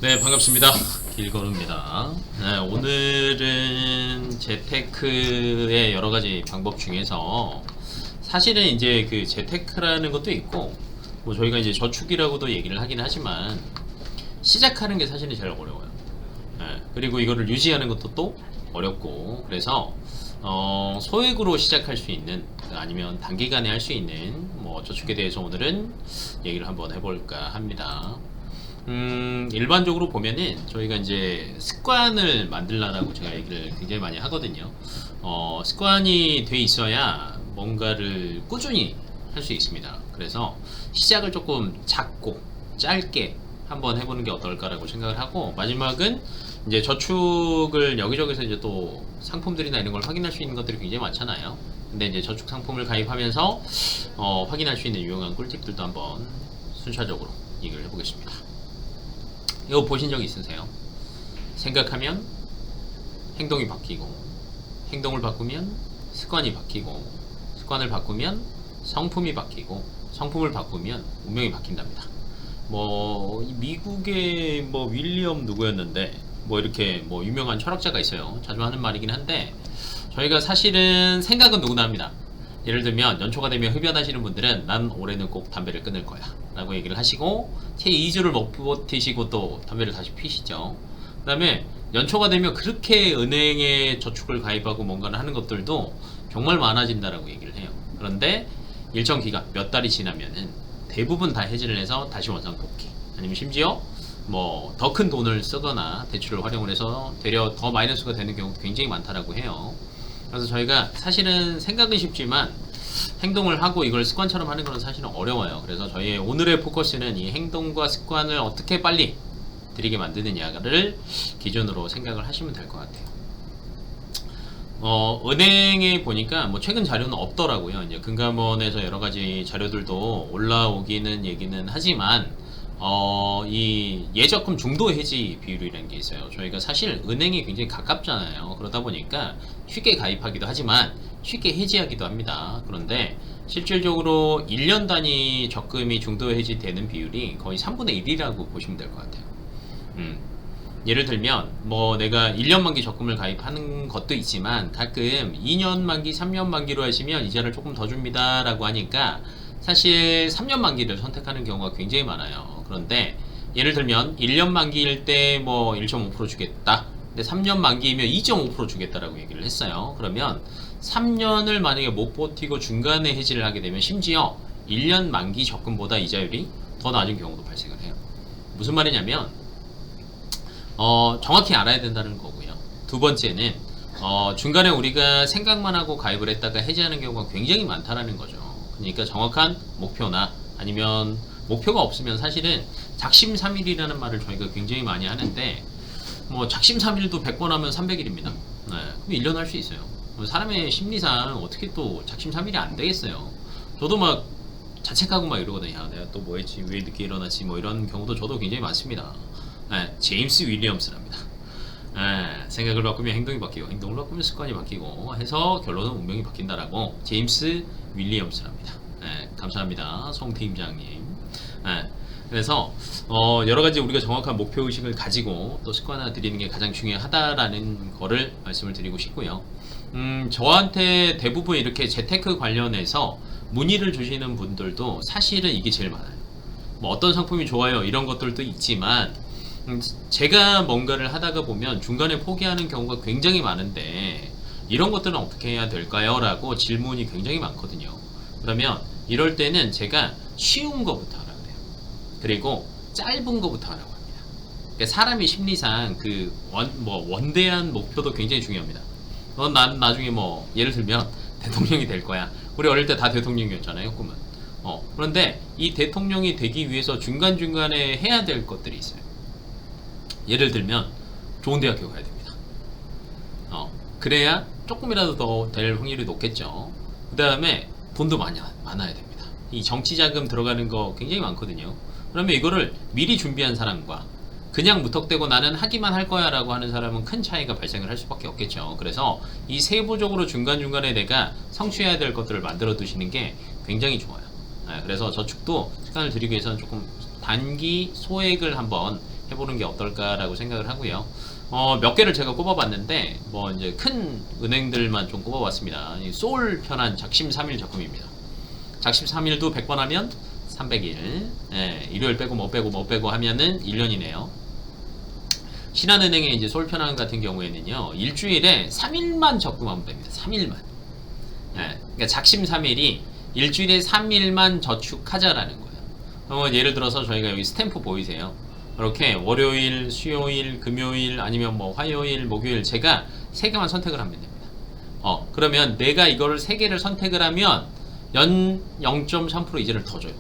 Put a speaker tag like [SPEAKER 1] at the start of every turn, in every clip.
[SPEAKER 1] 네, 반갑습니다. 길건우입니다. 네, 오늘은 재테크의 여러 가지 방법 중에서 사실은 이제 그 재테크라는 것도 있고, 뭐 저희가 이제 저축이라고도 얘기를 하긴 하지만 시작하는 게 사실은 제일 어려워요. 네, 그리고 이거를 유지하는 것도 또 어렵고, 그래서 소액으로 시작할 수 있는, 아니면 단기간에 할 수 있는 뭐 저축에 대해서 오늘은 얘기를 한번 해볼까 합니다. 일반적으로 보면은 저희가 이제 습관을 만들라고 제가 얘기를 굉장히 많이 하거든요. 습관이 돼 있어야 뭔가를 꾸준히 할 수 있습니다. 그래서 시작을 조금 작고 짧게 한번 해보는 게 어떨까라고 생각을 하고, 마지막은 이제 저축을 여기저기서 이제 또 상품들이나 이런 걸 확인할 수 있는 것들이 굉장히 많잖아요. 근데 이제 저축 상품을 가입하면서 확인할 수 있는 유용한 꿀팁들도 한번 순차적으로 얘기를 해보겠습니다. 이거 보신 적 있으세요? 생각하면 행동이 바뀌고, 행동을 바꾸면 습관이 바뀌고, 습관을 바꾸면 성품이 바뀌고, 성품을 바꾸면 운명이 바뀐답니다. 뭐 미국의 뭐 윌리엄 누구였는데 뭐 이렇게 뭐 유명한 철학자가 있어요. 자주 하는 말이긴 한데, 저희가 사실은 생각은 누구나 합니다. 예를 들면 연초가 되면 흡연하시는 분들은 난 올해는 꼭 담배를 끊을 거야 라고 얘기를 하시고, 채 2주를 못 버티시고 또 담배를 다시 피시죠. 그 다음에 연초가 되면 그렇게 은행에 저축을 가입하고 뭔가를 하는 것들도 정말 많아진다라고 얘기를 해요. 그런데 일정 기간 몇 달이 지나면은 대부분 다 해지를 해서 다시 원상 복귀, 아니면 심지어 뭐 더 큰 돈을 쓰거나 대출을 활용을 해서 되려 더 마이너스가 되는 경우도 굉장히 많다라고 해요. 그래서 저희가 사실은 생각은 쉽지만 행동을 하고 이걸 습관처럼 하는 건 사실은 어려워요. 그래서 저희의 오늘의 포커스는 이 행동과 습관을 어떻게 빨리 들이게 만드느냐를 기준으로 생각을 하시면 될 것 같아요. 은행에 보니까 뭐 최근 자료는 없더라고요. 이제 금감원에서 여러 가지 자료들도 올라오기는 얘기는 하지만 이 예적금 중도 해지 비율이라는 게 있어요. 저희가 사실 은행이 굉장히 가깝잖아요. 그러다 보니까 쉽게 가입하기도 하지만 쉽게 해지하기도 합니다. 그런데 실질적으로 1년 단위 적금이 중도 해지되는 비율이 거의 3분의 1이라고 보시면 될 것 같아요. 예를 들면 뭐 내가 1년 만기 적금을 가입하는 것도 있지만 가끔 2년 만기, 3년 만기로 하시면 이자를 조금 더 줍니다 라고 하니까 사실 3년 만기를 선택하는 경우가 굉장히 많아요. 그런데 예를 들면 1년 만기일 때 뭐 1.5% 주겠다, 근데 3년 만기이면 2.5% 주겠다라고 얘기를 했어요. 그러면 3년을 만약에 못 버티고 중간에 해지를 하게 되면 심지어 1년 만기 적금보다 이자율이 더 낮은 경우도 발생을 해요. 무슨 말이냐면 정확히 알아야 된다는 거고요. 두 번째는 중간에 우리가 생각만 하고 가입을 했다가 해지하는 경우가 굉장히 많다라는 거죠. 그러니까 정확한 목표나 아니면 목표가 없으면 사실은 작심삼일이라는 말을 저희가 굉장히 많이 하는데, 뭐 작심삼일도 100번 하면 300일입니다. 네, 그럼 1년 할 수 있어요. 사람의 심리상 어떻게 또 작심삼일이 안 되겠어요. 저도 막 자책하고 막 이러거든요. 야, 내가 또 뭐 했지, 왜 늦게 일어났지, 뭐 이런 경우도 저도 굉장히 많습니다. 네, 제임스 윌리엄스랍니다. 네, 생각을 바꾸면 행동이 바뀌고, 행동을 바꾸면 습관이 바뀌고 해서 결론은 운명이 바뀐다라고 제임스 윌리엄스랍니다. 네, 감사합니다, 송 팀장님. 네, 그래서 여러 가지 우리가 정확한 목표 의식을 가지고 또 습관화 드리는 게 가장 중요하다라는 거를 말씀을 드리고 싶고요. 저한테 대부분 이렇게 재테크 관련해서 문의를 주시는 분들도 사실은 이게 제일 많아요. 뭐 어떤 상품이 좋아요 이런 것들도 있지만 제가 뭔가를 하다가 보면 중간에 포기하는 경우가 굉장히 많은데 이런 것들은 어떻게 해야 될까요? 라고 질문이 굉장히 많거든요. 그러면 이럴 때는 제가 쉬운 거부터 하라 그래요. 그리고 짧은 거부터 하라고 합니다. 그러니까 사람이 심리상 그 원대한 목표도 굉장히 중요합니다. 난 나중에 뭐 예를 들면 대통령이 될 거야. 우리 어릴 때 다 대통령이었잖아요, 꿈은. 그런데 이 대통령이 되기 위해서 중간중간에 해야 될 것들이 있어요. 예를 들면 좋은 대학교 가야 됩니다. 그래야 조금이라도 더 될 확률이 높겠죠. 그 다음에 돈도 많아야 됩니다. 이 정치 자금 들어가는 거 굉장히 많거든요. 그러면 이거를 미리 준비한 사람과 그냥 무턱대고 나는 하기만 할 거야 라고 하는 사람은 큰 차이가 발생을 할 수밖에 없겠죠. 그래서 이 세부적으로 중간중간에 내가 성취해야 될 것들을 만들어 두시는 게 굉장히 좋아요. 그래서 저축도 습관을 들이기 위해서는 조금 단기 소액을 한번 해보는 게 어떨까라고 생각을 하고요. 몇 개를 제가 꼽아봤는데 뭐 이제 큰 은행들만 좀 꼽아봤습니다. 소울 편한 작심 3일 적금입니다. 작심 3일도 100번 하면 300일. 예, 일요일 빼고 뭐 빼고 하면은 1년이네요. 신한은행의 이제 소울 편한 같은 경우에는요, 일주일에 3일만 적금하면 됩니다. 3일만. 예, 그러니까 작심 3일이 일주일에 3일만 저축하자라는 거예요. 예를 들어서 저희가 여기 스탬프 보이세요? 이렇게 월요일, 수요일, 금요일, 아니면 뭐 화요일, 목요일 제가 3개만 선택을 하면 됩니다. 그러면 내가 이거를 3개를 선택을 하면 연 0.3% 이자를 더 줘요.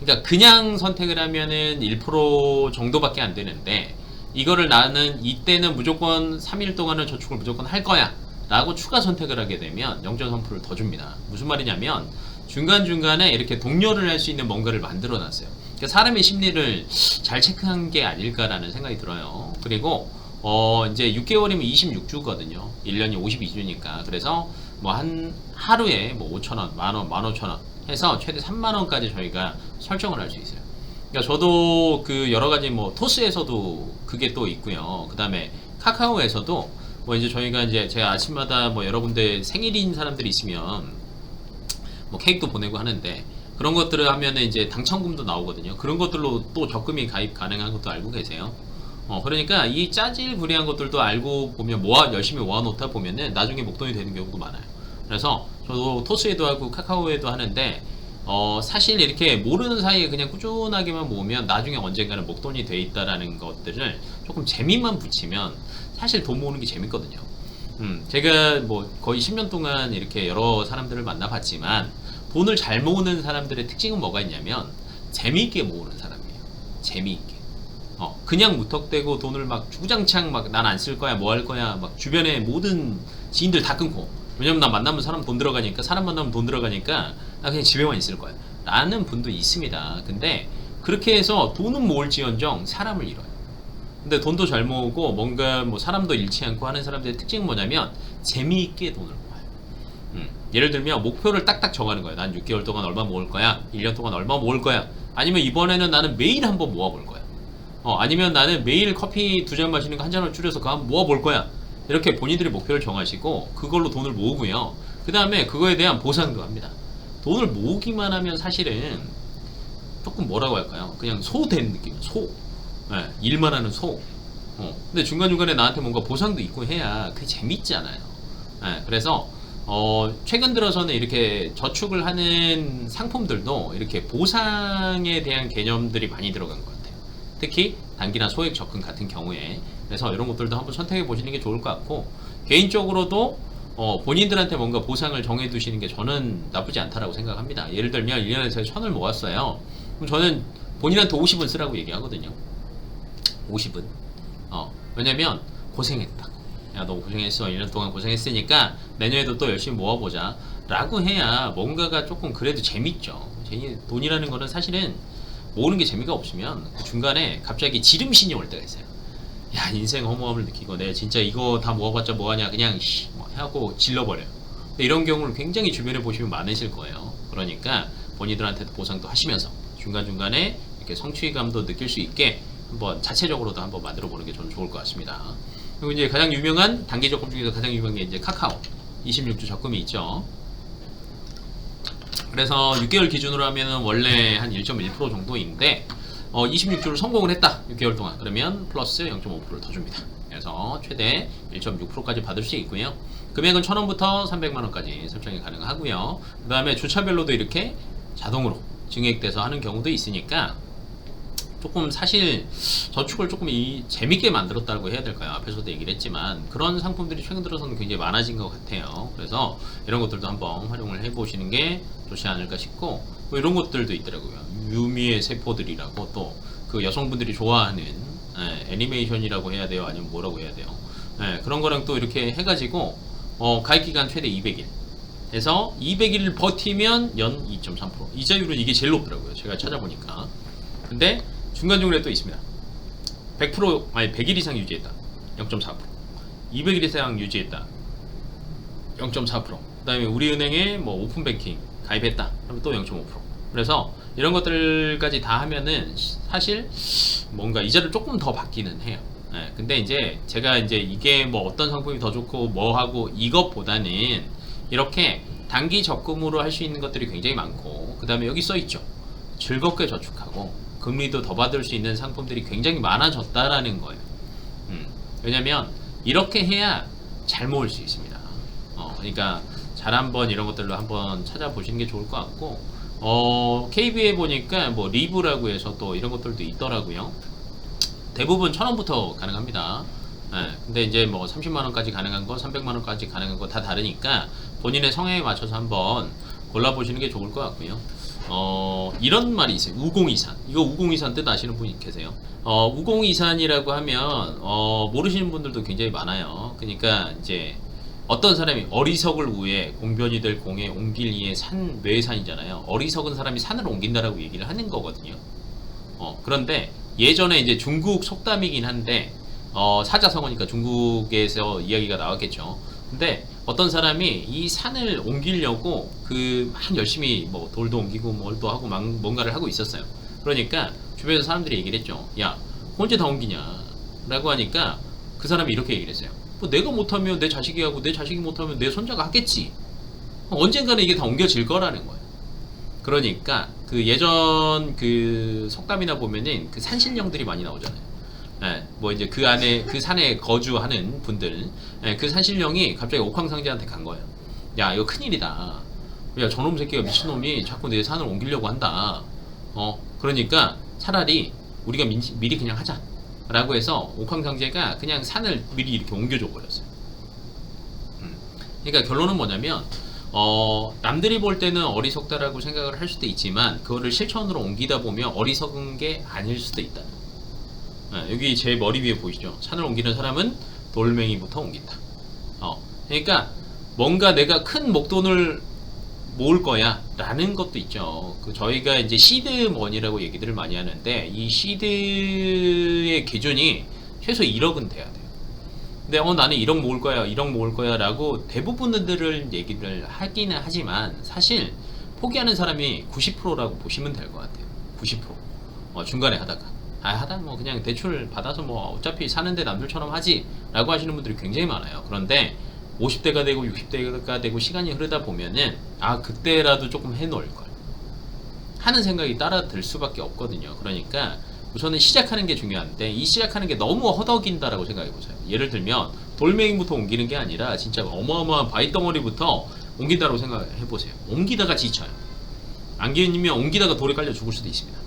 [SPEAKER 1] 그러니까 그냥 선택을 하면은 1% 정도밖에 안 되는데, 이거를 나는 이때는 무조건 3일 동안은 저축을 무조건 할 거야 라고 추가 선택을 하게 되면 0.3%를 더 줍니다. 무슨 말이냐면 중간중간에 이렇게 독려를 할 수 있는 뭔가를 만들어 놨어요. 그러니까 사람의 심리를 잘 체크한 게 아닐까라는 생각이 들어요. 그리고 이제 6개월이면 26주거든요. 1년이 52주니까. 그래서 뭐 한 하루에 뭐 5,000원, 만원, 15,000원 해서 최대 3만원까지 저희가 설정을 할 수 있어요. 그러니까 저도 그 여러 가지 뭐 토스에서도 그게 또 있고요. 그 다음에 카카오에서도 뭐 이제 저희가 이제 제가 아침마다 뭐 여러 군데 생일인 사람들이 있으면 뭐 케이크도 보내고 하는데, 그런 것들을 하면은 이제 당첨금도 나오거든요. 그런 것들로 또 적금이 가입 가능한 것도 알고 계세요. 그러니까 이 짜질구리한 것들도 알고 보면 열심히 모아놓다 보면은 나중에 목돈이 되는 경우도 많아요. 그래서 저도 토스에도 하고 카카오에도 하는데, 사실 이렇게 모르는 사이에 그냥 꾸준하게만 모으면 나중에 언젠가는 목돈이 돼 있다라는 것들을 조금 재미만 붙이면 사실 돈 모으는 게 재밌거든요. 제가 뭐 거의 10년 동안 이렇게 여러 사람들을 만나봤지만, 돈을 잘 모으는 사람들의 특징은 뭐가 있냐면 재미있게 모으는 사람이에요. 재미있게. 그냥 무턱대고 돈을 막 주구장창 막 난 안 쓸 거야, 뭐 할 거야, 막 주변에 모든 지인들 다 끊고, 왜냐면 나 만나면 사람 돈 들어가니까, 사람 만나면 돈 들어가니까 나 그냥 집에만 있을 거야 라는 분도 있습니다. 근데 그렇게 해서 돈은 모을지언정 사람을 잃어요. 근데 돈도 잘 모으고 뭔가 뭐 사람도 잃지 않고 하는 사람들의 특징은 뭐냐면 재미있게 돈을 모아요. 예를 들면 목표를 딱딱 정하는 거예요. 난 6개월 동안 얼마 모을 거야, 1년 동안 얼마 모을 거야, 아니면 이번에는 나는 매일 한번 모아볼 거야, 아니면 나는 매일 커피 2잔 마시는 거 한 잔을 줄여서 그거 한번 모아볼 거야. 이렇게 본인들이 목표를 정하시고 그걸로 돈을 모으고요. 그 다음에 그거에 대한 보상도 합니다. 돈을 모으기만 하면 사실은 조금 뭐라고 할까요? 그냥 소 된 느낌. 소. 네, 일만 하는 소. 근데 중간중간에 나한테 뭔가 보상도 있고 해야 그게 재밌잖아요. 네, 그래서 최근 들어서는 이렇게 저축을 하는 상품들도 이렇게 보상에 대한 개념들이 많이 들어간 것 같아요. 특히 단기나 소액 적금 같은 경우에. 그래서 이런 것들도 한번 선택해 보시는 게 좋을 것 같고, 개인적으로도 본인들한테 뭔가 보상을 정해 두시는 게 저는 나쁘지 않다라고 생각합니다. 예를 들면 1년에 제가 1,000을 모았어요. 그럼 저는 본인한테 50은 쓰라고 얘기하거든요. 50은. 왜냐면 고생했다고. 야, 너 고생했어. 1년 동안 고생했으니까 내년에도 또 열심히 모아보자 라고 해야 뭔가가 조금 그래도 재밌죠. 돈이라는 거는 사실은 모으는 게 재미가 없으면 그 중간에 갑자기 지름신이 올 때가 있어요. 야, 인생 허무함을 느끼고 내가 진짜 이거 다 모아봤자 뭐하냐, 그냥 뭐 하고 질러버려요. 이런 경우를 굉장히 주변에 보시면 많으실 거예요. 그러니까 본인들한테도 보상도 하시면서 중간중간에 이렇게 성취감도 느낄 수 있게 한번 자체적으로도 한번 만들어 보는 게 저는 좋을 것 같습니다. 그리고 이제 가장 유명한 단기 적금 중에서 가장 유명한 게 이제 카카오 26주 적금이 있죠. 그래서 6개월 기준으로 하면은 원래 한 1.1% 정도인데 26주를 성공을 했다 6개월 동안, 그러면 플러스 0.5%를 더 줍니다. 그래서 최대 1.6%까지 받을 수 있고요. 금액은 1,000원부터 300만원까지 설정이 가능하고요. 그 다음에 주차별로도 이렇게 자동으로 증액돼서 하는 경우도 있으니까 조금 사실 저축을 조금 재밌게 만들었다고 해야 될까요? 앞에서도 얘기를 했지만 그런 상품들이 최근 들어서는 굉장히 많아진 것 같아요. 그래서 이런 것들도 한번 활용을 해보시는 게 좋지 않을까 싶고, 뭐 이런 것들도 있더라고요. 유미의 세포들이라고 또 그 여성분들이 좋아하는 애니메이션이라고 해야 돼요? 아니면 뭐라고 해야 돼요? 그런 거랑 또 이렇게 해가지고 가입기간 최대 200일 해서 200일을 버티면 연 2.3% 이자율은 이게 제일 높더라고요. 제가 찾아보니까. 근데 중간중간에 또 있습니다. 100% 아니 100일 이상 유지했다 0.4%, 200일 이상 유지했다 0.4%, 그 다음에 우리은행에 뭐 오픈뱅킹 가입했다 그러면 또 0.5%. 그래서 이런 것들까지 다 하면은 사실 뭔가 이자를 조금 더 받기는 해요. 예, 근데 이제 제가 이제 이게 뭐 어떤 상품이 더 좋고 뭐 하고 이것보다는 이렇게 단기 적금으로 할 수 있는 것들이 굉장히 많고, 그 다음에 여기 써 있죠. 즐겁게 저축하고 금리도 더 받을 수 있는 상품들이 굉장히 많아졌다라는 거예요. 왜냐면 이렇게 해야 잘 모을 수 있습니다. 그러니까 잘 한번 이런 것들로 한번 찾아보시는 게 좋을 것 같고, KB에 보니까 뭐 리브라고 해서 또 이런 것들도 있더라고요. 대부분 1,000원부터 가능합니다. 예, 근데 이제 뭐 30만원까지 가능한 거, 300만원까지 가능한 거 다 다르니까 본인의 성향에 맞춰서 한번 골라보시는 게 좋을 것 같고요. 이런 말이 있어요. 우공이산. 이거 우공이산 뜻 아시는 분이 계세요? 우공이산이라고 하면, 모르시는 분들도 굉장히 많아요. 그러니까 이제 어떤 사람이 어리석을 우에 공변이 될 공에 옮길 이에 산, 외산이잖아요. 어리석은 사람이 산을 옮긴다라고 얘기를 하는 거거든요. 그런데 예전에 이제 중국 속담이긴 한데, 사자성어니까 중국에서 이야기가 나왔겠죠. 근데 어떤 사람이 이 산을 옮기려고 막 열심히 뭐 돌도 옮기고 뭘도 하고 뭔가를 하고 있었어요. 그러니까 주변에서 사람들이 얘기를 했죠. 야, 언제 다 옮기냐? 라고 하니까 그 사람이 이렇게 얘기를 했어요. 뭐 내가 못하면 내 자식이 하고 내 자식이 못하면 내 손자가 하겠지. 언젠가는 이게 다 옮겨질 거라는 거예요. 그러니까 그 예전 그 속담이나 보면은 그 산신령들이 많이 나오잖아요. 예, 뭐 이제 그 안에 그 산에 거주하는 분들, 예, 그 산신령이 갑자기 옥황상제한테 간 거예요. 야, 이거 큰일이다. 야, 저놈 새끼가 미친놈이 자꾸 내 산을 옮기려고 한다. 그러니까 차라리 우리가 미리 그냥 하자. 라고 해서 옥황상제가 그냥 산을 미리 이렇게 옮겨줘 버렸어요. 그러니까 결론은 뭐냐면, 남들이 볼 때는 어리석다라고 생각을 할 수도 있지만 그거를 실천으로 옮기다 보면 어리석은 게 아닐 수도 있다. 여기 제 머리 위에 보이시죠? 산을 옮기는 사람은 돌멩이부터 옮긴다. 그러니까 뭔가 내가 큰 목돈을 모을 거야 라는 것도 있죠. 저희가 이제 시드머니라고 얘기들을 많이 하는데, 이 시드의 기준이 최소 1억은 돼야 돼요. 근데 나는 1억 모을 거야 1억 모을 거야 라고 대부분들을 얘기를 하기는 하지만, 사실 포기하는 사람이 90%라고 보시면 될 것 같아요. 90%. 중간에 하다 뭐 그냥 대출 받아서 뭐 어차피 사는데 남들처럼 하지 라고 하시는 분들이 굉장히 많아요. 그런데 50대가 되고 60대가 되고 시간이 흐르다 보면은 그때라도 조금 해놓을 걸 하는 생각이 따라 들 수밖에 없거든요. 그러니까 우선은 시작하는 게 중요한데, 이 시작하는 게 너무 허덕인다라고 생각해 보세요. 예를 들면 돌멩이부터 옮기는 게 아니라 진짜 어마어마한 바위덩어리부터 옮긴다고 생각해 보세요. 옮기다가 지쳐요. 안기님이 옮기다가 돌에 깔려 죽을 수도 있습니다.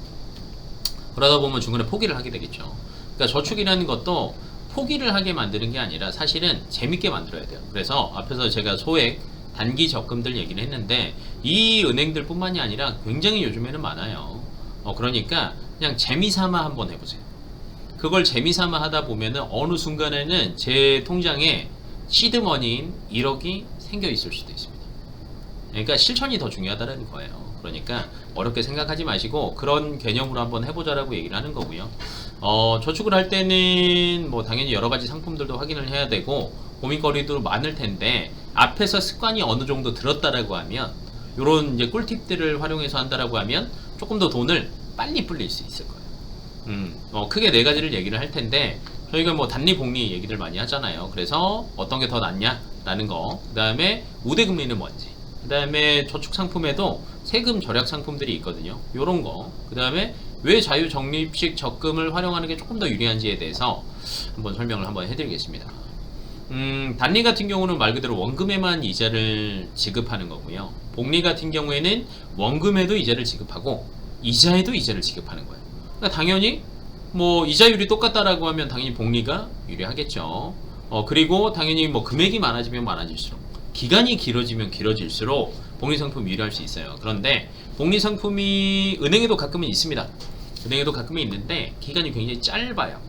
[SPEAKER 1] 그러다 보면 중간에 포기를 하게 되겠죠. 그러니까 저축이라는 것도 포기를 하게 만드는 게 아니라 사실은 재밌게 만들어야 돼요. 그래서 앞에서 제가 소액 단기 적금들 얘기를 했는데, 이 은행들 뿐만이 아니라 굉장히 요즘에는 많아요. 그러니까 그냥 재미삼아 한번 해보세요. 그걸 재미삼아 하다 보면은 어느 순간에는 제 통장에 시드머니인 1억이 생겨 있을 수도 있습니다. 그러니까 실천이 더 중요하다는 거예요. 그러니까 어렵게 생각하지 마시고 그런 개념으로 한번 해보자라고 얘기를 하는 거고요. 저축을 할 때는 뭐 당연히 여러 가지 상품들도 확인을 해야 되고 고민거리도 많을 텐데, 앞에서 습관이 어느 정도 들었다라고 하면, 요런 이제 꿀팁들을 활용해서 한다라고 하면 조금 더 돈을 빨리 불릴 수 있을 거예요. 크게 4가지를 얘기를 할 텐데, 저희가 뭐 단리 복리 얘기를 많이 하잖아요. 그래서 어떤 게 더 낫냐라는 거, 그 다음에 우대금리는 뭔지, 그 다음에 저축 상품에도 세금 절약 상품들이 있거든요. 요런 거, 그 다음에 왜 자유적립식 적금을 활용하는 게 조금 더 유리한지에 대해서 한번 설명을 한번 해드리겠습니다. 단리 같은 경우는 말 그대로 원금에만 이자를 지급하는 거고요. 복리 같은 경우에는 원금에도 이자를 지급하고 이자에도 이자를 지급하는 거예요. 그러니까 당연히 뭐 이자율이 똑같다라고 하면 당연히 복리가 유리하겠죠. 그리고 당연히 뭐 금액이 많아지면 많아질수록, 기간이 길어지면 길어질수록 복리 상품이 유리할 수 있어요. 그런데 복리 상품이 은행에도 가끔은 있습니다. 은행에도 가끔은 있는데 기간이 굉장히 짧아요.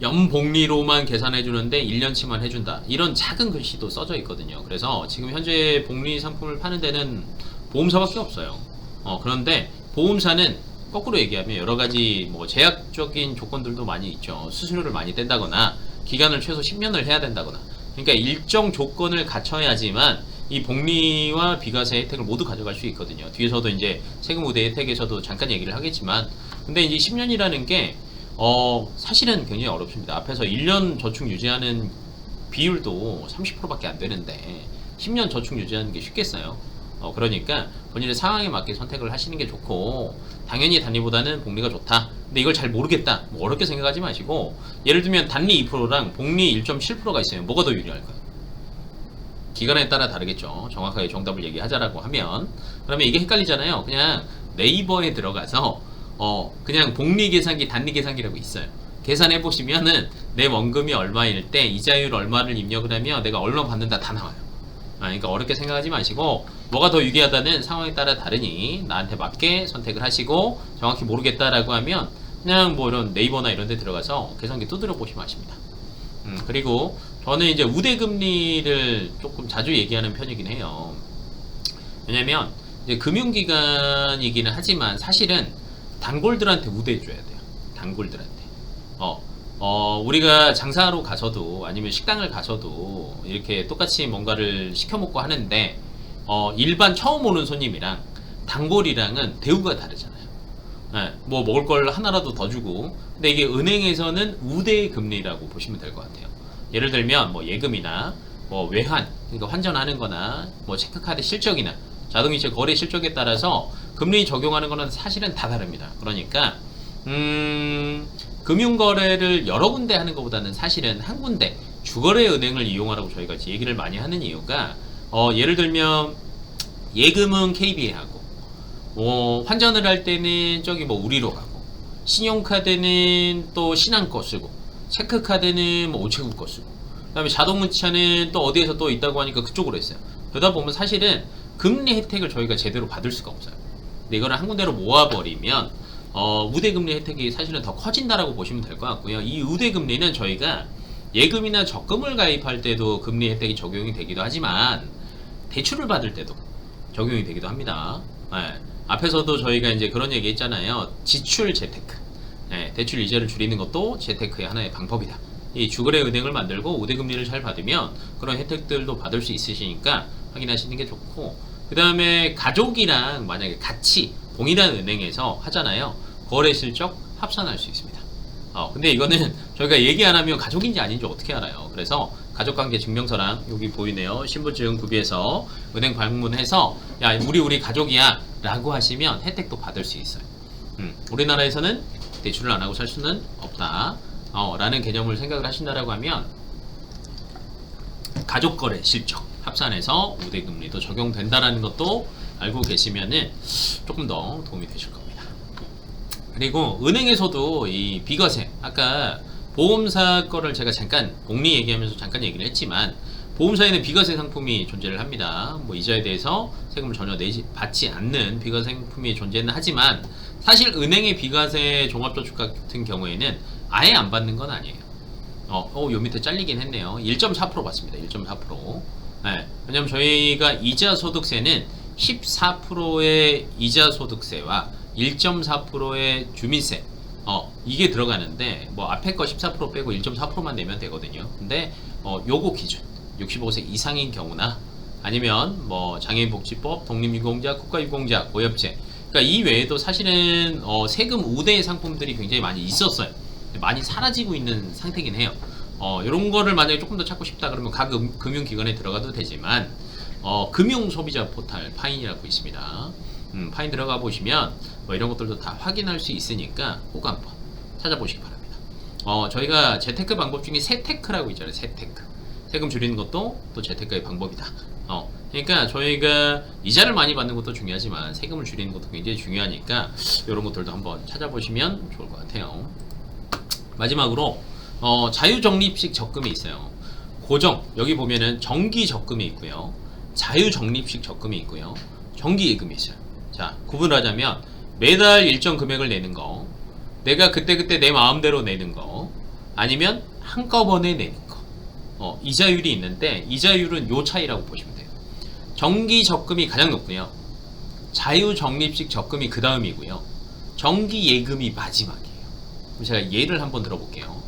[SPEAKER 1] 연복리로만 계산해 주는데 1년치만 해준다, 이런 작은 글씨도 써져 있거든요. 그래서 지금 현재 복리 상품을 파는 데는 보험사밖에 없어요. 그런데 보험사는 거꾸로 얘기하면 여러 가지 뭐 제약적인 조건들도 많이 있죠. 수수료를 많이 뗀다거나 기간을 최소 10년을 해야 된다거나, 그러니까 일정 조건을 갖춰야지만 이 복리와 비과세 혜택을 모두 가져갈 수 있거든요. 뒤에서도 이제 세금 우대 혜택에서도 잠깐 얘기를 하겠지만, 근데 이제 10년이라는 게 사실은 굉장히 어렵습니다. 앞에서 1년 저축 유지하는 비율도 30%밖에 안 되는데 10년 저축 유지하는 게 쉽겠어요. 그러니까 본인의 상황에 맞게 선택을 하시는 게 좋고, 당연히 단리보다는 복리가 좋다. 근데 이걸 잘 모르겠다. 뭐 어렵게 생각하지 마시고, 예를 들면 단리 2%랑 복리 1.7%가 있어요. 뭐가 더 유리할까요? 기간에 따라 다르겠죠. 정확하게 정답을 얘기하자라고 하면. 그러면 이게 헷갈리잖아요. 그냥 네이버에 들어가서 그냥 복리 계산기, 단리 계산기라고 있어요. 계산해 보시면은 내 원금이 얼마일 때 이자율 얼마를 입력을 하면 내가 얼마 받는다 다 나와요. 그러니까 어렵게 생각하지 마시고, 뭐가 더 유리하다는 상황에 따라 다르니 나한테 맞게 선택을 하시고, 정확히 모르겠다라고 하면 그냥 뭐 이런 네이버나 이런 데 들어가서 계산기 두드려 보시면 아십니다. 그리고 저는 이제 우대금리를 조금 자주 얘기하는 편이긴 해요. 왜냐면 이제 금융기관이기는 하지만 사실은 단골들한테 우대해줘야 돼요. 단골들한테. 우리가 장사하러 가서도 아니면 식당을 가서도 이렇게 똑같이 뭔가를 시켜 먹고 하는데, 일반 처음 오는 손님이랑 단골이랑은 대우가 다르잖아요. 네, 뭐 먹을 걸 하나라도 더 주고. 근데 이게 은행에서는 우대 금리라고 보시면 될 것 같아요. 예를 들면 뭐 예금이나 뭐 외환, 그러니까 환전하는 거나 뭐 체크카드 실적이나 자동이체 거래 실적에 따라서 금리 적용하는 거는 사실은 다 다릅니다. 그러니까 금융거래를 여러 군데 하는 것보다는 사실은 한 군데 주거래 은행을 이용하라고 저희가 얘기를 많이 하는 이유가, 예를 들면 예금은 KB에 하고, 환전을 할 때는 저기 뭐 우리로 가고, 신용카드는 또 신한 거 쓰고, 체크카드는 뭐 우체국 거 쓰고, 그 다음에 자동문자는 또 어디에서 또 있다고 하니까 그쪽으로 했어요. 그러다 보면 사실은 금리 혜택을 저희가 제대로 받을 수가 없어요. 근데 이거를 한 군데로 모아버리면 우대금리 혜택이 사실은 더 커진다라고 보시면 될 것 같고요. 이 우대금리는 저희가 예금이나 적금을 가입할 때도 금리 혜택이 적용이 되기도 하지만 대출을 받을 때도 적용이 되기도 합니다. 네. 앞에서도 저희가 이제 그런 얘기 했잖아요. 지출 재테크. 네. 대출 이자를 줄이는 것도 재테크의 하나의 방법이다. 이 주거래 은행을 만들고 우대금리를 잘 받으면 그런 혜택들도 받을 수 있으시니까 확인하시는 게 좋고, 그 다음에 가족이랑 만약에 같이 동일한 은행에서 하잖아요. 거래 실적 합산할 수 있습니다. 근데 이거는 저희가 얘기 안 하면 가족인지 아닌지 어떻게 알아요. 그래서 가족관계 증명서랑 여기 보이네요. 신분증 구비해서 은행 방문해서 야 우리 가족이야 라고 하시면 혜택도 받을 수 있어요. 우리나라에서는 대출을 안 하고 살 수는 없다 라는 개념을 생각을 하신다라고 하면 가족거래 실적 합산해서 우대금리도 적용된다라는 것도 알고 계시면은 조금 더 도움이 되실 겁니다. 그리고 은행에서도 이 비과세, 아까 보험사 거를 제가 잠깐 복리 얘기하면서 잠깐 얘기를 했지만, 보험사에는 비과세 상품이 존재를 합니다. 뭐 이자에 대해서 세금을 전혀 받지 않는 비과세 상품이 존재는 하지만, 사실 은행의 비과세 종합저축 같은 경우에는 아예 안 받는 건 아니에요. 요 밑에 잘리긴 했네요. 1.4% 받습니다. 1.4%. 네, 왜냐면 저희가 이자 소득세는 14%의 이자 소득세와 1.4%의 주민세, 이게 들어가는데, 뭐 앞에 거 14% 빼고 1.4%만 내면 되거든요. 근데 요거 기준 65세 이상인 경우나 아니면 뭐 장애인복지법, 독립유공자, 국가유공자, 고엽제, 그러니까 이 외에도 사실은 세금 우대 상품들이 굉장히 많이 있었어요. 많이 사라지고 있는 상태긴 해요. 이런 거를 만약에 조금 더 찾고 싶다 그러면 각 금융기관에 들어가도 되지만, 금융소비자 포탈 파인이라고 있습니다. 파인 들어가 보시면 뭐 이런 것들도 다 확인할 수 있으니까 꼭 한번 찾아보시기 바랍니다. 저희가 재테크 방법 중에 세테크라고 있잖아요. 세테크. 세금 줄이는 것도 또 재테크의 방법이다. 그러니까 저희가 이자를 많이 받는 것도 중요하지만 세금을 줄이는 것도 굉장히 중요하니까 이런 것들도 한번 찾아보시면 좋을 것 같아요. 마지막으로 자유적립식 적금이 있어요. 고정, 여기 보면은 정기 적금이 있고요, 자유적립식 적금이 있고요, 정기예금이 있어요. 자, 구분을 하자면 매달 일정 금액을 내는 거, 내가 그때그때 내 마음대로 내는 거, 아니면 한꺼번에 내는 거. 이자율이 있는데 이자율은 요 차이라고 보시면 돼요. 정기 적금이 가장 높고요, 자유적립식 적금이 그 다음이고요, 정기예금이 마지막이에요. 그럼 제가 예를 한번 들어볼게요.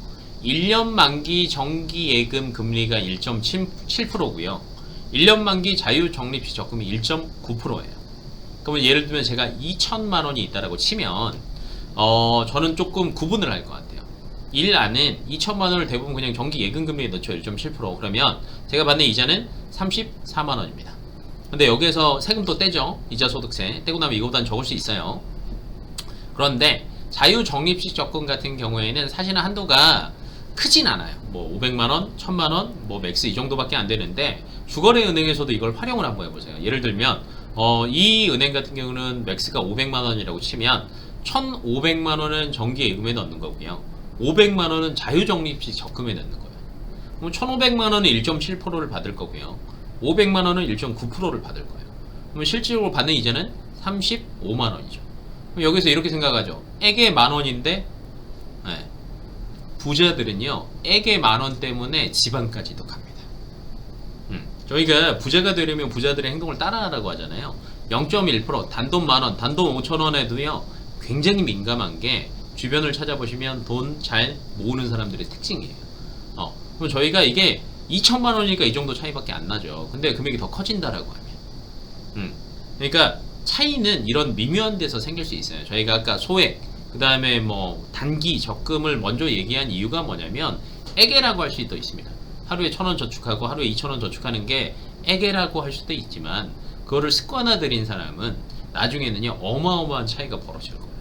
[SPEAKER 1] 1년 만기 정기예금 금리가 1.7%고요. 1년 만기 자유 적립식 적금이 1.9%예요. 그러면 예를 들면 제가 2천만 원이 있다라고 치면 저는 조금 구분을 할 것 같아요. 1안은 2천만 원을 대부분 그냥 정기 예금 금리에 넣죠. 1.7%. 그러면 제가 받는 이자는 34만 원입니다. 근데 여기에서 세금도 떼죠. 이자 소득세. 떼고 나면 이거보다는 적을 수 있어요. 그런데 자유 적립식 적금 같은 경우에는 사실은 한도가 크진 않아요. 뭐 500만원, 1000만원, 뭐 맥스 이 정도밖에 안 되는데 주거래 은행에서도 이걸 활용을 한번 해보세요. 예를 들면 이 은행 같은 경우는 맥스가 500만원이라고 치면 1500만원은 정기 예금에 넣는 거고요. 500만원은 자유적립식 적금에 넣는 거예요. 그럼 1500만원은 1.7%를 받을 거고요. 500만원은 1.9%를 받을 거예요. 그러면 실질적으로 받는 이자는 35만원이죠. 그럼 여기서 이렇게 생각하죠. 액에 만원인데 네. 부자들은요 액에 만원 때문에 지방까지도 갑니다. 저희가 부자가 되려면 부자들의 행동을 따라하라고 하잖아요. 0.1% 단돈 만원, 단돈 5천원에도요 굉장히 민감한 게 주변을 찾아보시면 돈 잘 모으는 사람들의 특징이에요. 그럼 저희가 이게 2천만 원이니까 이 정도 차이밖에 안 나죠. 근데 금액이 더 커진다라고 하면 그러니까 차이는 이런 미묘한 데서 생길 수 있어요. 저희가 아까 소액 그 다음에 뭐 단기 적금을 먼저 얘기한 이유가 뭐냐면 액계라고 할 수도 있습니다. 하루에 1,000원 저축하고 하루에 2,000원 저축하는 게 액계라고 할 수도 있지만 그거를 습관화들인 사람은 나중에는요 어마어마한 차이가 벌어질 거예요.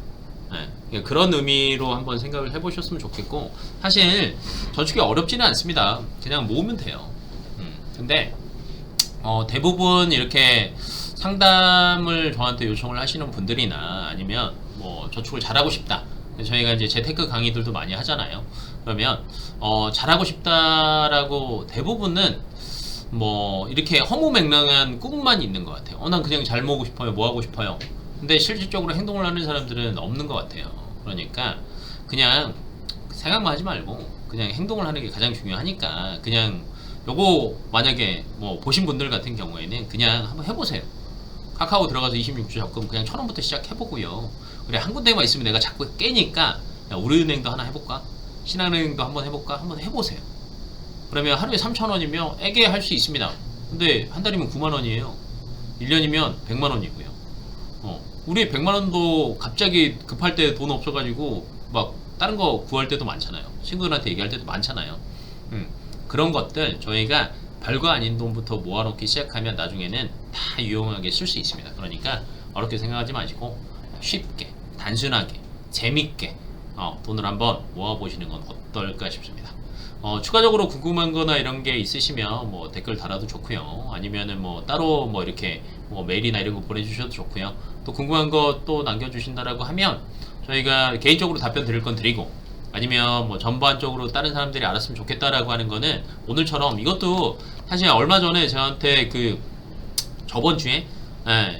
[SPEAKER 1] 네. 그런 의미로 한번 생각을 해보셨으면 좋겠고 사실 저축이 어렵지는 않습니다. 그냥 모으면 돼요. 근데 대부분 이렇게 상담을 저한테 요청을 하시는 분들이나 아니면 뭐 저축을 잘하고 싶다. 저희가 이제 재테크 강의들도 많이 하잖아요. 그러면 잘하고 싶다라고 대부분은 뭐 이렇게 허무맹랑한 꿈만 있는 것 같아요. 난 그냥 잘 모으고 싶어요. 뭐 하고 싶어요. 근데 실질적으로 행동을 하는 사람들은 없는 것 같아요. 그러니까 그냥 생각만 하지 말고 그냥 행동을 하는 게 가장 중요하니까 그냥 요거 만약에 뭐 보신 분들 같은 경우에는 그냥 한번 해보세요. 카카오 들어가서 26주 적금 그냥 1,000원부터 시작해보고요. 그래 한 군데만 있으면 내가 자꾸 깨니까 야, 우리은행도 하나 해볼까? 신한은행도 한번 해볼까? 한번 해보세요. 그러면 하루에 3,000원이면 애게 할 수 있습니다. 근데 한 달이면 9만원이에요 1년이면 100만원이고요 우리 100만원도 갑자기 급할 때 돈 없어가지고 막 다른 거 구할 때도 많잖아요. 친구들한테 얘기할 때도 많잖아요. 그런 것들 저희가 별거 아닌 돈부터 모아놓기 시작하면 나중에는 다 유용하게 쓸 수 있습니다. 그러니까 어렵게 생각하지 마시고 쉽게 단순하게 재밌게 돈을 한번 모아보시는 건 어떨까 싶습니다. 추가적으로 궁금한 거나 이런 게 있으시면 뭐 댓글 달아도 좋고요. 아니면은 뭐 따로 뭐 이렇게 뭐 메일이나 이런 거 보내주셔도 좋고요. 또 궁금한 거 또 남겨주신다라고 하면 저희가 개인적으로 답변 드릴 건 드리고 아니면 뭐 전반적으로 다른 사람들이 알았으면 좋겠다라고 하는 거는 오늘처럼 이것도 사실 얼마 전에 저한테 그 저번 주에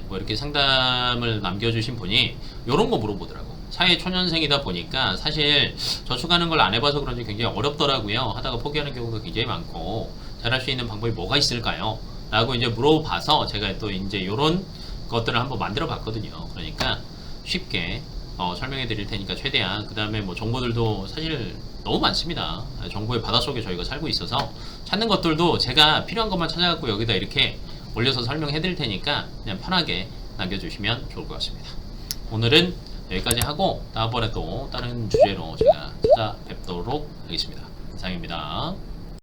[SPEAKER 1] 뭐 이렇게 상담을 남겨주신 분이 이런 거 물어보더라고. 사회 초년생이다 보니까 사실 저축하는 걸 안 해봐서 그런지 굉장히 어렵더라고요. 하다가 포기하는 경우가 굉장히 많고 잘할 수 있는 방법이 뭐가 있을까요? 라고 이제 물어봐서 제가 또 이제 이런 것들을 한번 만들어 봤거든요. 그러니까 쉽게 설명해 드릴 테니까 최대한 그 다음에 뭐 정보들도 사실 너무 많습니다. 정보의 바닷속에 저희가 살고 있어서 찾는 것들도 제가 필요한 것만 찾아갖고 여기다 이렇게 올려서 설명해 드릴 테니까 그냥 편하게 남겨주시면 좋을 것 같습니다. 오늘은 여기까지 하고 다음번에 또 다른 주제로 제가 찾아뵙도록 하겠습니다. 이상입니다.